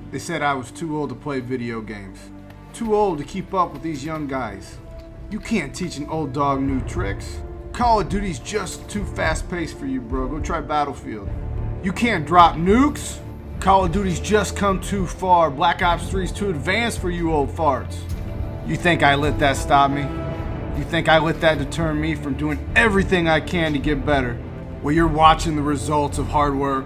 They said I was too old to play video games. Too old to keep up with these young guys. You can't teach an old dog new tricks. Call of Duty's just too fast-paced for you, bro. Go try Battlefield. You can't drop nukes. Call of Duty's just come too far. Black Ops 3's too advanced for you old farts. You think I let that stop me? You think I let that deter me from doing everything I can to get better? Well, you're watching the results of hard work.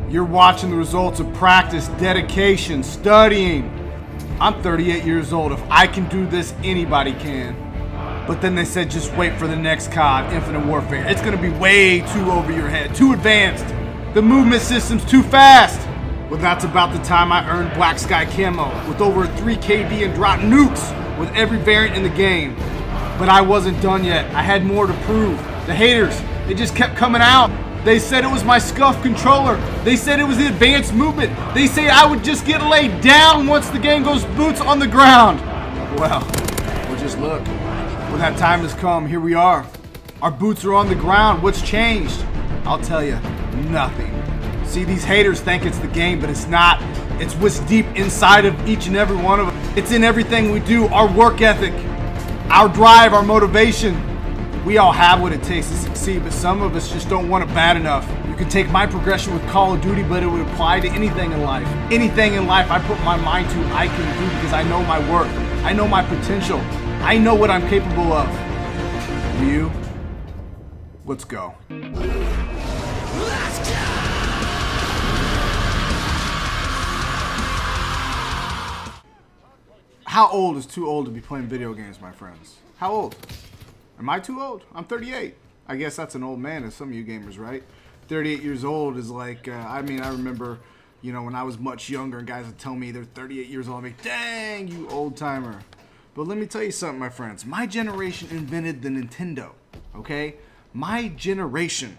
You're watching the results of practice, dedication, studying. I'm 38 years old. If I can do this, anybody can. But then they said just wait for the next COD, Infinite Warfare. It's gonna be way too over your head, too advanced. The movement system's too fast. Well, that's about the time I earned Black Sky Camo with over 3 KD and dropped nukes with every variant in the game. But I wasn't done yet. I had more to prove. The haters, they just kept coming out. They said it was my SCUF controller. They said it was the advanced movement. They say I would just get laid down once the game goes boots on the ground. Well, just look. When that time has come, here we are. Our boots are on the ground. What's changed? I'll tell you, nothing. See, these haters think it's the game, but it's not. It's what's deep inside of each and every one of us. It's in everything we do. Our work ethic, our drive, our motivation. We all have what it takes to succeed, but some of us just don't want it bad enough. You can take my progression with Call of Duty, but it would apply to anything in life. Anything in life I put my mind to, I can do because I know my worth. I know my potential. I know what I'm capable of. You? Let's go. Let's go! How old is too old to be playing video games, my friends? How old? Am I too old? I'm 38. I guess that's an old man to some of you gamers, right? 38 years old is like, I remember, when I was much younger and guys would tell me they're 38 years old. I'm like, dang, you old timer. But let me tell you something, my friends. My generation invented the Nintendo, okay? My generation.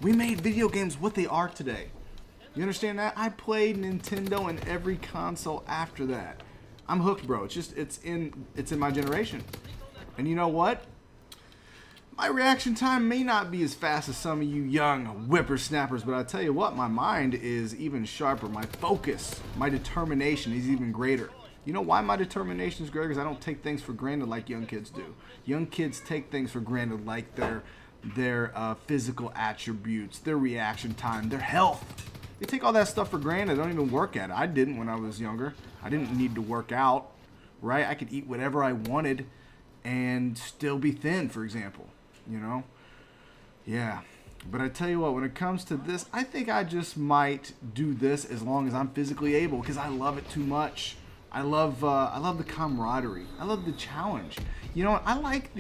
We made video games what they are today. You understand that? I played Nintendo and every console after that. I'm hooked, bro. It's in my generation. And you know what? My reaction time may not be as fast as some of you young whippersnappers, but I tell you what, my mind is even sharper. My focus, my determination is even greater. You know why my determination is greater? Because I don't take things for granted like young kids do. Young kids take things for granted like their physical attributes, their reaction time, their health. They take all that stuff for granted. They don't even work at it. I didn't when I was younger. I didn't need to work out, right? I could eat whatever I wanted and still be thin, for example. Yeah. But I tell you what, when it comes to this, I think I just might do this as long as I'm physically able because I love it too much. I love the camaraderie. I love the challenge. I like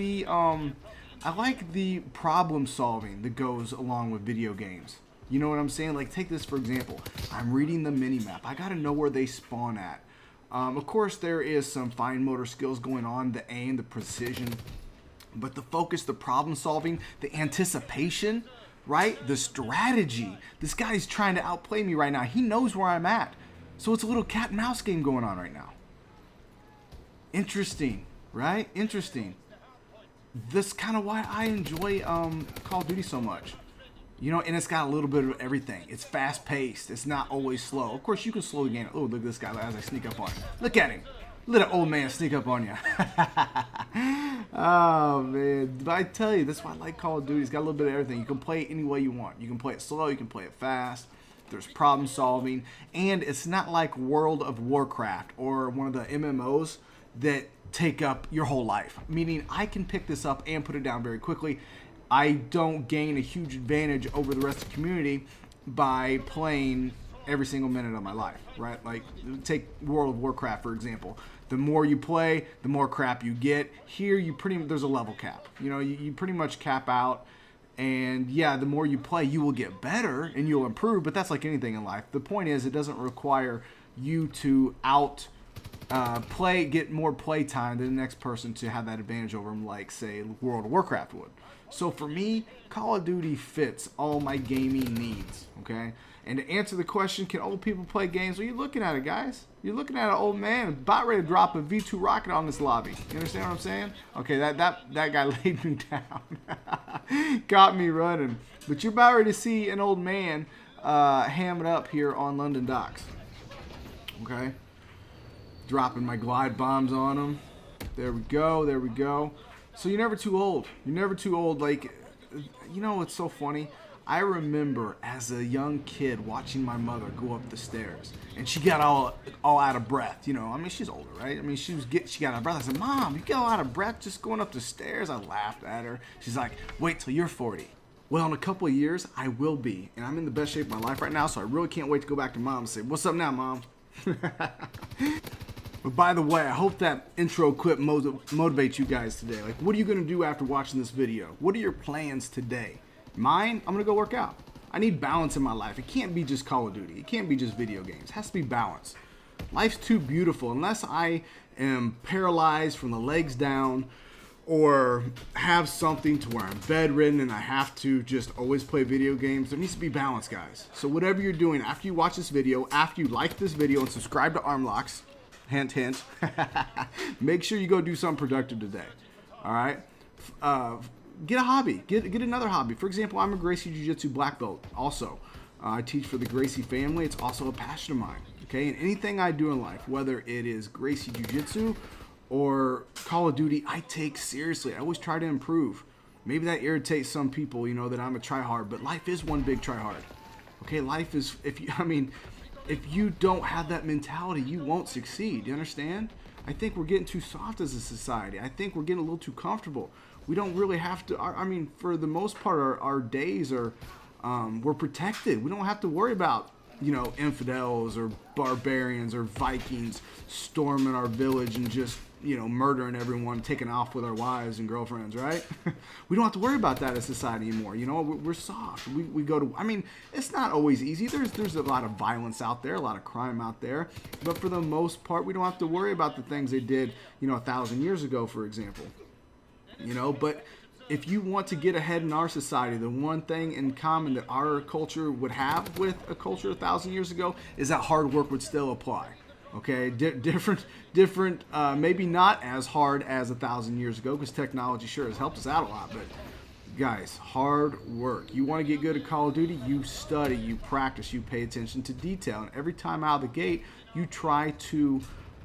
the problem solving that goes along with video games. You know what I'm saying? Like, take this for example. I'm reading the mini-map. I got to know where they spawn at. Of course, there is some fine motor skills going on, the aim, the precision. But the focus, the problem solving, the anticipation, right? The strategy. This guy's trying to outplay me right now. He knows where I'm at. So it's a little cat and mouse game going on right now. Interesting, right? Interesting. That's kind of why I enjoy Call of Duty so much. And it's got a little bit of everything. It's fast-paced. It's not always slow. Of course, you can slow the game. Oh, look at this guy as I sneak up on him. Look at him. Let an old man sneak up on you. Oh, man. But I tell you, that's why I like Call of Duty. It's got a little bit of everything. You can play it any way you want. You can play it slow. You can play it fast. There's problem solving. And it's not like World of Warcraft or one of the MMOs that take up your whole life. Meaning, I can pick this up and put it down very quickly. I don't gain a huge advantage over the rest of the community by playing every single minute of my life, right? Like, take World of Warcraft, for example. The more you play, the more crap you get. Here, there's a level cap. You pretty much cap out. And, yeah, the more you play, you will get better and you'll improve. But that's like anything in life. The point is, it doesn't require you to get more play time than the next person to have that advantage over them, like, say, World of Warcraft would. So for me, Call of Duty fits all my gaming needs, okay? And to answer the question, can old people play games? Well, you're looking at it, guys. You're looking at an old man about ready to drop a V2 rocket on this lobby. You understand what I'm saying? Okay, that guy laid me down. Got me running. But you're about ready to see an old man ham it up here on London Docks. Okay? Dropping my glide bombs on them. There we go, there we go. So you're never too old. You're never too old. Like, you know what's so funny? I remember as a young kid watching my mother go up the stairs, and she got all out of breath. You know, I mean, she's older, right? I mean, she got out of breath. I said, "Mom, you get all out of breath just going up the stairs." I laughed at her. She's like, "Wait till you're 40." Well, in a couple of years, I will be, and I'm in the best shape of my life right now. So I really can't wait to go back to Mom and say, "What's up now, Mom?" But by the way, I hope that intro clip motivates you guys today. Like, what are you going to do after watching this video? What are your plans today? Mine, I'm going to go work out. I need balance in my life. It can't be just Call of Duty. It can't be just video games. It has to be balance. Life's too beautiful. Unless I am paralyzed from the legs down or have something to where I'm bedridden and I have to just always play video games, there needs to be balance, guys. So whatever you're doing, after you watch this video, after you like this video and subscribe to Armlocks, hint, hint, make sure you go do something productive today. All right? Get a hobby. Get another hobby. For example, I'm a Gracie Jiu-Jitsu black belt also. I teach for the Gracie family. It's also a passion of mine. Okay? And anything I do in life, whether it is Gracie Jiu-Jitsu or Call of Duty, I take seriously. I always try to improve. Maybe that irritates some people, you know, that I'm a tryhard, but life is one big tryhard. Okay? Life is, if you don't have that mentality, you won't succeed. You understand? I think we're getting too soft as a society. I think we're getting a little too comfortable. We don't really have to, I mean, for the most part, our days are, we're protected. We don't have to worry about, you know, infidels or barbarians or Vikings storming our village and just, you know, murdering everyone, taking off with our wives and girlfriends, right? We don't have to worry about that as society anymore. You know, we're soft. We go to, I mean, it's not always easy. There's a lot of violence out there, a lot of crime out there. But for the most part, we don't have to worry about the things they did, you know, 1,000 years ago, for example. You know, but if you want to get ahead in our society, the one thing in common that our culture would have with a culture 1,000 years ago is that hard work would still apply. Okay, different, maybe not as hard as 1,000 years ago because technology sure has helped us out a lot. But guys, hard work. You want to get good at Call of Duty? You study, you practice, you pay attention to detail, and every time out of the gate, you try to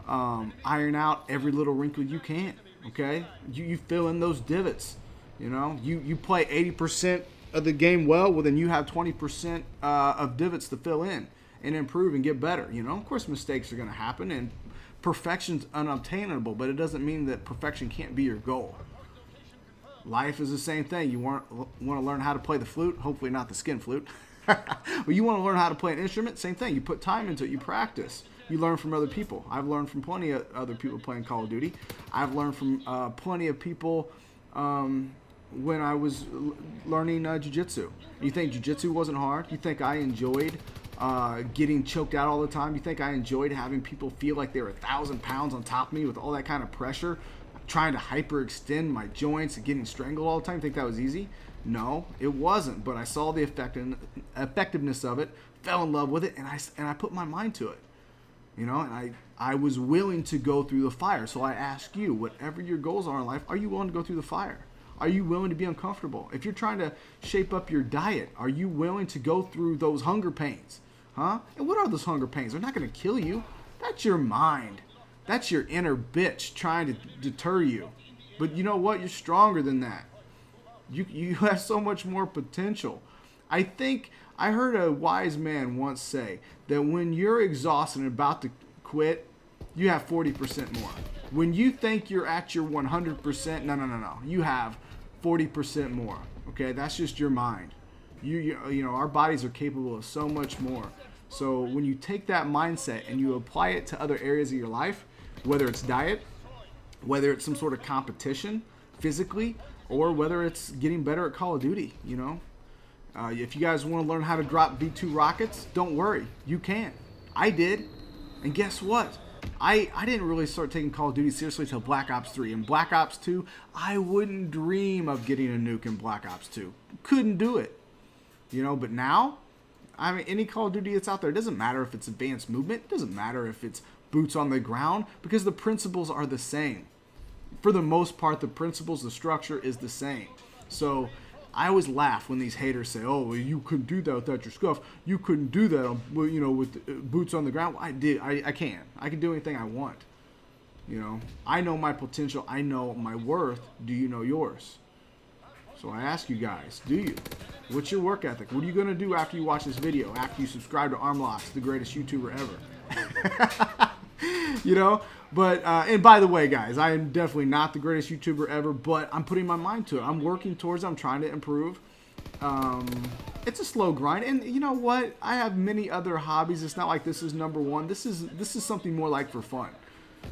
iron out every little wrinkle you can. Okay, you fill in those divots. You know, you play 80% of the game well, then you have 20% of divots to fill in and improve and get better. You know, of course, mistakes are going to happen, and perfection's unobtainable, but it doesn't mean that perfection can't be your goal. Life is the same thing. You want to learn how to play the flute, hopefully not the skin flute. But you want to learn how to play an instrument, same thing. You put time into it, you practice. You learn from other people. I've learned from plenty of other people playing Call of Duty. I've learned from plenty of people when I was learning jiu-jitsu. You think jiu-jitsu wasn't hard? You think I enjoyed getting choked out all the time? You think I enjoyed having people feel like they were 1,000 pounds on top of me with all that kind of pressure, trying to hyperextend my joints and getting strangled all the time? You think that was easy? No, it wasn't. But I saw the effectiveness of it, fell in love with it, and I put my mind to it. You know, and I was willing to go through the fire. So I ask you, whatever your goals are in life, are you willing to go through the fire? Are you willing to be uncomfortable? If you're trying to shape up your diet, are you willing to go through those hunger pains? Huh? And what are those hunger pains? They're not going to kill you. That's your mind. That's your inner bitch trying to deter you. But you know what? You're stronger than that. You have so much more potential. I think I heard a wise man once say that when you're exhausted and about to quit, you have 40% more. When you think you're at your 100%, no. You have 40% more. Okay, that's just your mind. You know, our bodies are capable of so much more. So when you take that mindset and you apply it to other areas of your life, whether it's diet, whether it's some sort of competition physically, or whether it's getting better at Call of Duty, you know. If you guys want to learn how to drop V2 rockets, don't worry. You can. I did. And guess what? I didn't really start taking Call of Duty seriously until Black Ops 3. In Black Ops 2, I wouldn't dream of getting a nuke in Black Ops 2. Couldn't do it. You know, but now, I mean, any Call of Duty that's out there, it doesn't matter if it's advanced movement. It doesn't matter if it's boots on the ground, because the principles are the same. For the most part, the principles, the structure is the same. So I always laugh when these haters say, "Oh, well, you couldn't do that without your scuff. You couldn't do that, on, you know, with boots on the ground." I did. I can. I can do anything I want. You know, I know my potential. I know my worth. Do you know yours? So I ask you guys, do you? What's your work ethic? What are you going to do after you watch this video? After you subscribe to Armlocks, the greatest YouTuber ever? You know? But, and by the way, guys, I am definitely not the greatest YouTuber ever, but I'm putting my mind to it. I'm working towards it. I'm trying to improve. It's a slow grind. And you know what? I have many other hobbies. It's not like this is number one. This is something more like for fun.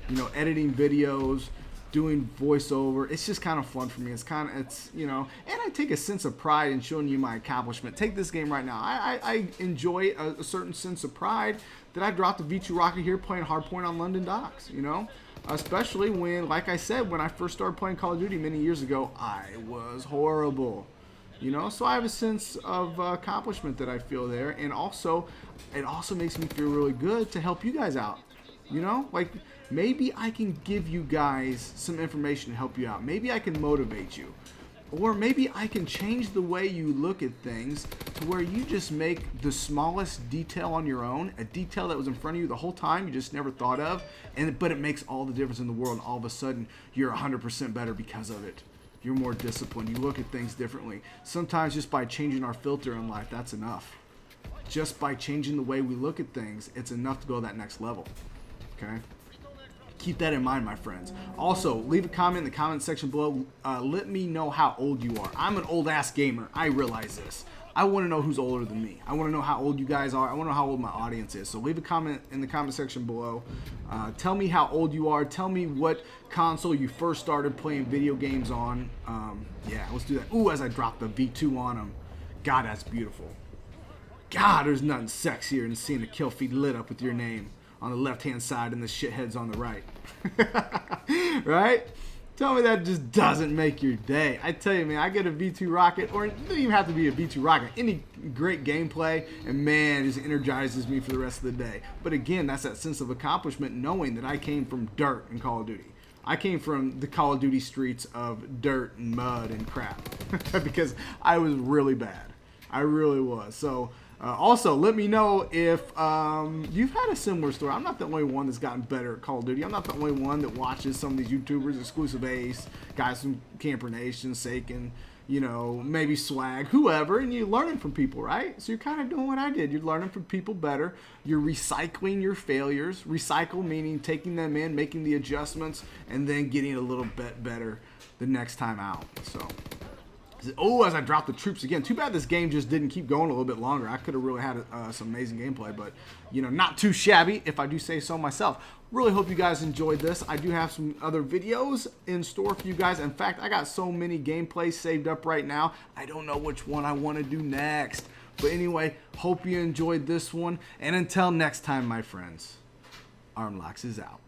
You know, editing videos, doing voiceover. It's just kind of fun for me. It's you know, and I take a sense of pride in showing you my accomplishment. Take this game right now. I enjoy a certain sense of pride that I dropped a V2 rocket here playing Hardpoint on London Docks, you know? Especially when, like I said, when I first started playing Call of Duty many years ago, I was horrible. You know, so I have a sense of accomplishment that I feel there, and also, it also makes me feel really good to help you guys out. You know, like maybe I can give you guys some information to help you out. Maybe I can motivate you. Or maybe I can change the way you look at things to where you just make the smallest detail on your own, a detail that was in front of you the whole time you just never thought of, but it makes all the difference in the world, and all of a sudden you're 100% better because of it. You're more disciplined. You look at things differently. Sometimes just by changing our filter in life, that's enough. Just by changing the way we look at things, it's enough to go to that next level. Okay? Keep that in mind, my friends. Also, leave a comment in the comment section below. Let me know how old you are. I'm an old-ass gamer. I realize this. I want to know who's older than me. I want to know how old you guys are. I want to know how old my audience is. So leave a comment in the comment section below. Tell me how old you are. Tell me what console you first started playing video games on. Yeah, let's do that. Ooh, as I drop the V2 on them. God, that's beautiful. God, there's nothing sexier than seeing the kill feed lit up with your name on the left-hand side and the shitheads on the right. Right? Tell me that just doesn't make your day. I tell you, man, I get a V2 rocket, or it doesn't even have to be a V2 rocket. Any great gameplay, and man, it just energizes me for the rest of the day. But again, that's that sense of accomplishment, knowing that I came from dirt in Call of Duty. I came from the Call of Duty streets of dirt and mud and crap. Because I was really bad. I really was. So, also, let me know if you've had a similar story. I'm not the only one that's gotten better at Call of Duty. I'm not the only one that watches some of these YouTubers, Exclusive Ace, guys from Camper Nation, Saken, you know, maybe Swag, whoever, and you're learning from people, right? So you're kind of doing what I did. You're learning from people better. You're recycling your failures. Recycle meaning taking them in, making the adjustments, and then getting a little bit better the next time out. So... oh, as I dropped the troops again. Too bad this game just didn't keep going a little bit longer. I could have really had some amazing gameplay, but, you know, not too shabby, if I do say so myself. Really hope you guys enjoyed this. I do have some other videos in store for you guys. In fact, I got so many gameplays saved up right now, I don't know which one I want to do next. But anyway, hope you enjoyed this one. And until next time, my friends, Armlocks is out.